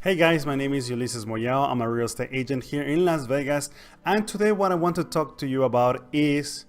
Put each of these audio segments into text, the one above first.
Hey guys, my name is Ulyses Moyao. I'm a real estate agent here in Las Vegas. And today what I want to talk to you about is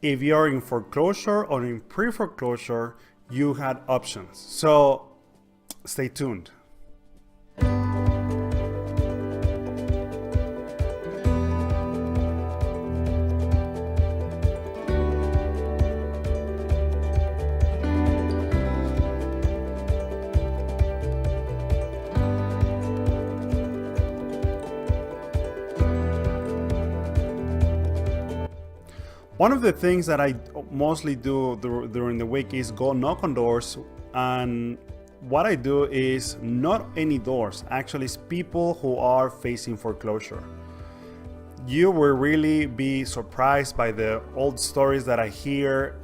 if you're in foreclosure or in pre-foreclosure, you had options. So stay tuned. One of the things that I mostly do during the week is go knock on doors, and what I do is not any doors, actually it's people who are facing foreclosure. You will really be surprised by the old stories that I hear.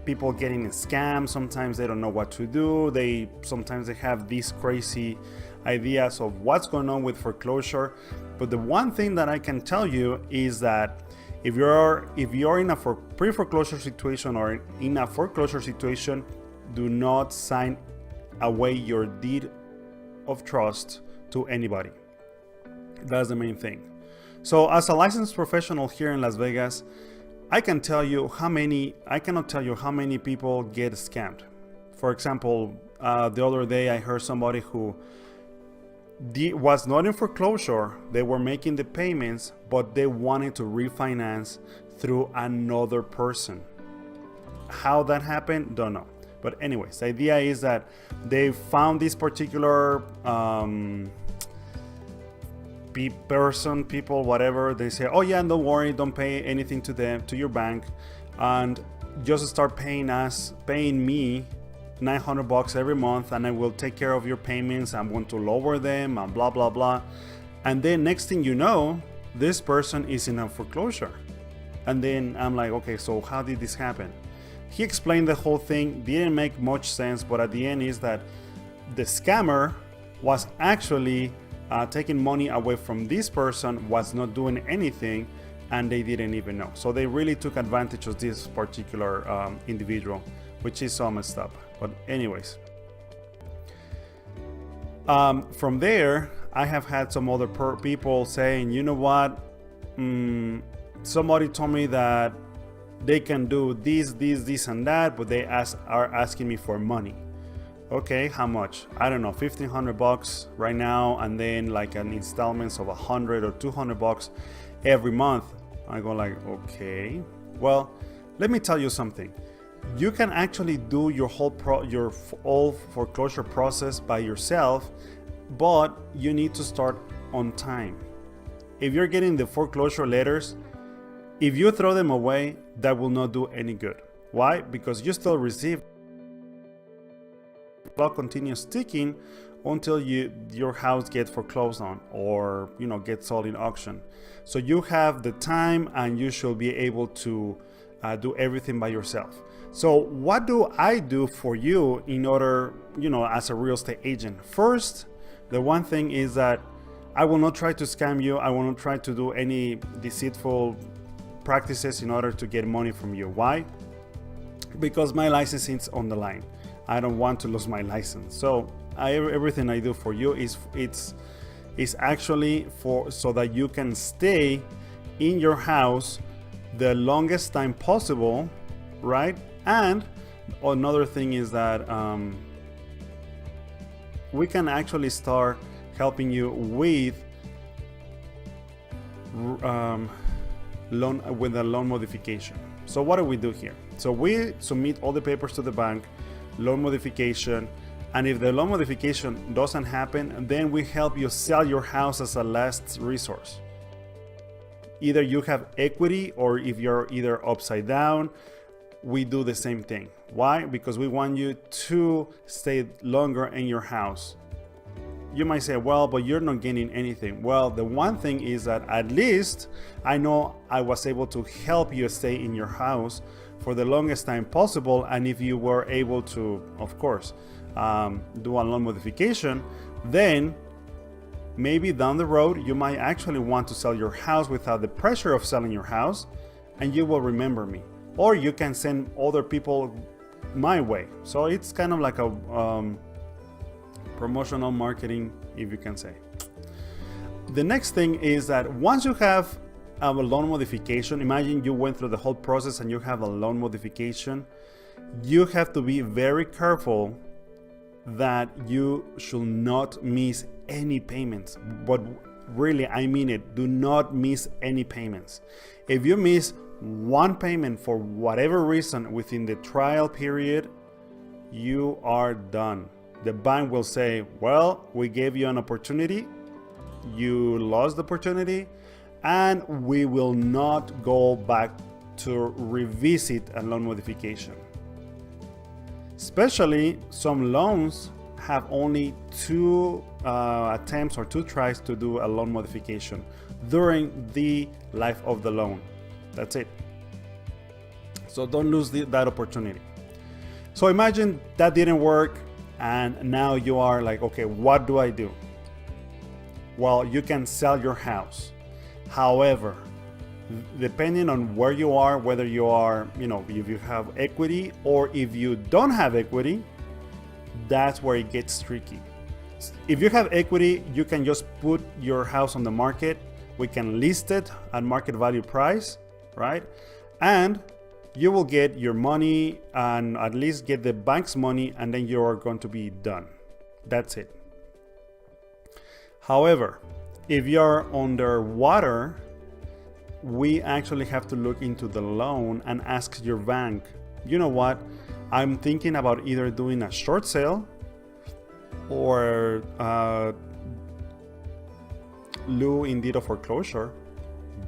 People getting scammed, sometimes they don't know what to do. Sometimes they have these crazy ideas of what's going on with foreclosure. But the one thing that I can tell you is that if you're in a pre-foreclosure situation or in a foreclosure situation, do not sign away your deed of trust to anybody. That's the main thing. So as a licensed professional here in Las Vegas, I cannot tell you how many people get scammed. For example, the other day I heard somebody who was not in foreclosure. They were making the payments, but they wanted to refinance through another person. How that happened, don't know. But anyways, the idea is that they found this particular people, whatever. They say, oh yeah, don't worry, don't pay anything to your bank, and just start paying me $900 every month, and I will take care of your payments. I'm going to lower them and blah blah blah. And then next thing you know, this person is in a foreclosure. And then I'm like, okay, so how did this happen? He explained the whole thing, didn't make much sense, but at the end is that the scammer was actually taking money away from this person, was not doing anything, and they didn't even know. So they really took advantage of this particular individual, which is so messed up. But anyways, from there, I have had some other people saying, you know what, somebody told me that they can do this and that, but they are asking me for money. Okay, how much? I don't know, $1,500 right now, and then like an installments of $100 or $200 every month. I go like, okay, well, let me tell you something. You can actually do your whole foreclosure process by yourself, but you need to start on time. If you're getting the foreclosure letters, if you throw them away, that will not do any good. Why? Because you still receive. The clock continues ticking until your house gets foreclosed on, or gets sold in auction. So you have the time, and you should be able to do everything by yourself. So what do I do for you in order, as a real estate agent? First, the one thing is that I will not try to scam you. I will not try to do any deceitful practices in order to get money from you. Why? Because my license is on the line. I don't want to lose my license. So everything I do for you is actually so that you can stay in your house the longest time possible, right? And another thing is that we can actually start helping you with a loan modification. So what do we do here? So we submit all the papers to the bank, loan modification, and if the loan modification doesn't happen, then we help you sell your house as a last resource. Either you have equity, or if you're either upside down, we do the same thing. Why? Because we want you to stay longer in your house. You might say, well, but you're not gaining anything. Well, the one thing is that at least I know I was able to help you stay in your house for the longest time possible. And if you were able to, of course, do a loan modification, then maybe down the road you might actually want to sell your house without the pressure of selling your house, and you will remember me. Or you can send other people my way. So it's kind of like a promotional marketing, if you can say. The next thing is that once you have a loan modification, imagine you went through the whole process and you have a loan modification, you have to be very careful that you should not miss any payments. But really, I mean it, do not miss any payments. If you miss one payment for whatever reason within the trial period, you are done. The bank will say, well, we gave you an opportunity, you lost the opportunity, and we will not go back to revisit a loan modification. Especially some loans have only 2 attempts or 2 tries to do a loan modification during the life of the loan. That's it. So don't lose that opportunity. So imagine that didn't work and now you are like, okay, what do I do? Well, you can sell your house. However, depending on where you are, whether you are, if you have equity or if you don't have equity, that's where it gets tricky. If you have equity, you can just put your house on the market. We can list it at market value price, right? And you will get your money and at least get the bank's money, and then you are going to be done. That's it. However, if you're underwater, we actually have to look into the loan and ask your bank, you know what, I'm thinking about either doing a short sale or lieu in deed of foreclosure,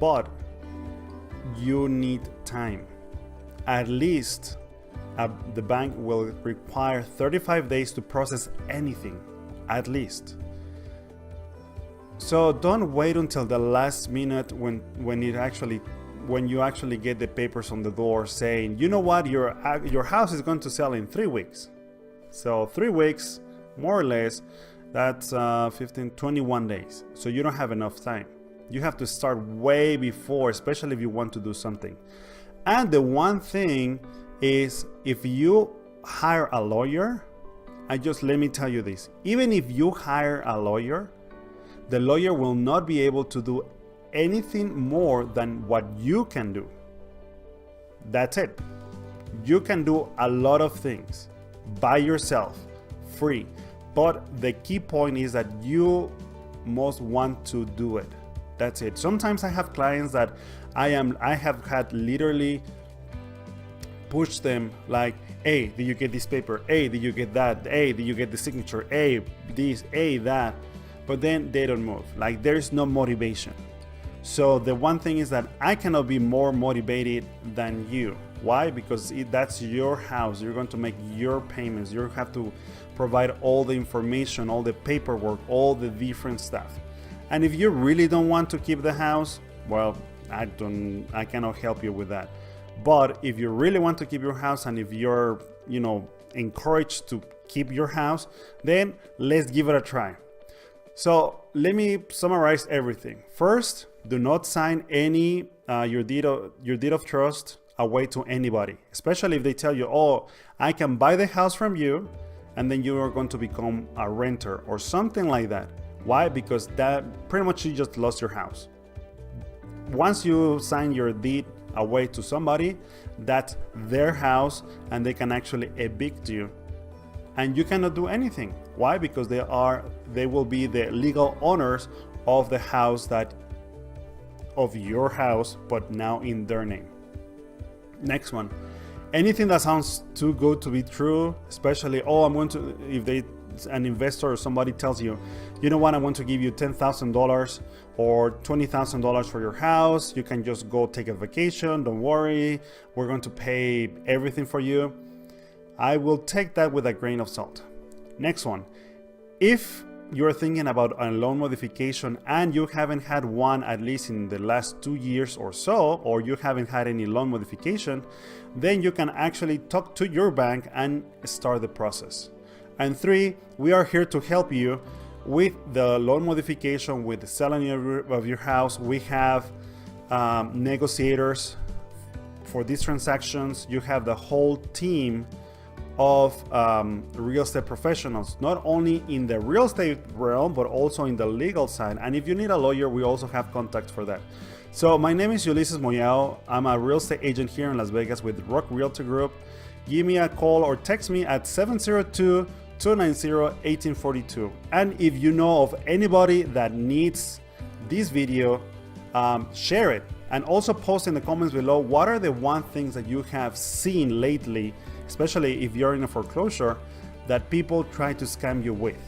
but you need time. At least the bank will require 35 days to process anything, at least. So don't wait until the last minute when you actually get the papers on the door saying, you know what, your house is going to sell in 3 weeks. So 3 weeks, more or less, that's 21 days. So you don't have enough time. You have to start way before, especially if you want to do something. And the one thing is, if you hire a lawyer, let me tell you this, even if you hire a lawyer, the lawyer will not be able to do anything more than what you can do. That's it. You can do a lot of things by yourself, free. But the key point is that you must want to do it. That's it. Sometimes I have clients that I have had literally push them like, hey, did you get this paper? Hey, did you get that? Hey, did you get the signature? Hey, this, hey, that. But then they don't move. Like, there's no motivation. So the one thing is that I cannot be more motivated than you. Why? Because that's your house. You're going to make your payments. You have to provide all the information, all the paperwork, all the different stuff. And if you really don't want to keep the house, well, I cannot help you with that. But if you really want to keep your house, and if you're, encouraged to keep your house, then let's give it a try. So let me summarize everything. First, do not sign any your deed of trust away to anybody, especially if they tell you, oh, I can buy the house from you, and then you are going to become a renter or something like that. Why? Because that pretty much you just lost your house. Once you sign your deed away to somebody, that's their house, and they can actually evict you, and you cannot do anything. Why? Because they will be the legal owners of the house, of your house, but now in their name. Next one, anything that sounds too good to be true, especially, if an investor or somebody tells you, you know what, I want to give you $10,000 or $20,000 for your house. You can just go take a vacation. Don't worry. We're going to pay everything for you. I will take that with a grain of salt. Next one, if you're thinking about a loan modification and you haven't had one at least in the last 2 years or so, or you haven't had any loan modification, then you can actually talk to your bank and start the process. And 3, we are here to help you with the loan modification, with the selling of your house. We have negotiators for these transactions. You have the whole team of real estate professionals, not only in the real estate realm, but also in the legal side. And if you need a lawyer, we also have contacts for that. So my name is Ulyses Moyao. I'm a real estate agent here in Las Vegas with Rock Realty Group. Give me a call or text me at 702-290-1842. And if you know of anybody that needs this video, share it. And also post in the comments below, what are the one things that you have seen lately, especially if you're in a foreclosure, that people try to scam you with.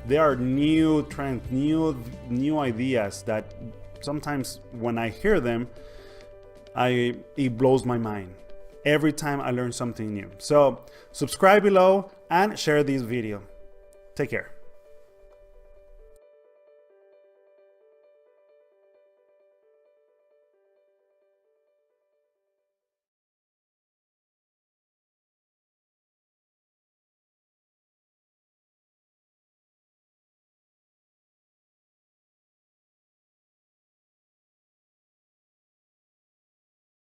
There are new trends, new ideas that sometimes when I hear them, it blows my mind. Every time I learn something new. So subscribe below and share this video. Take care.